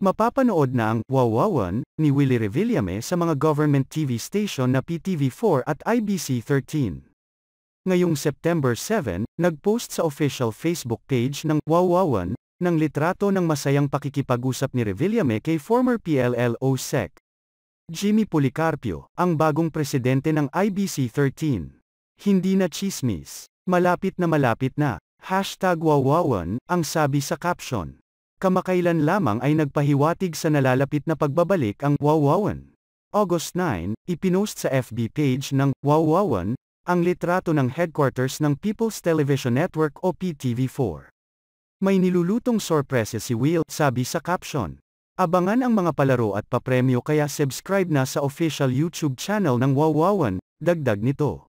Mapapanood na ang Wawawan ni Willie Revillame sa mga government TV station na PTV4 at IBC13. Ngayong September 7, nagpost sa official Facebook page ng Wawawan ng litrato ng masayang pakikipag-usap ni Revillame kay former PLLO Sec. Jimmy Policarpio, ang bagong presidente ng IBC13. Hindi na chismis. Malapit na. #Wawawan, ang sabi sa caption. Kamakailan lamang ay nagpahiwatig sa nalalapit na pagbabalik ang Wawawan. August 9, ipinost sa FB page ng Wawawan ang litrato ng headquarters ng People's Television Network o PTV4. May nilulutong sorpresa si Will, sabi sa caption. Abangan ang mga palaro at papremyo kaya subscribe na sa official YouTube channel ng Wawawan, dagdag nito.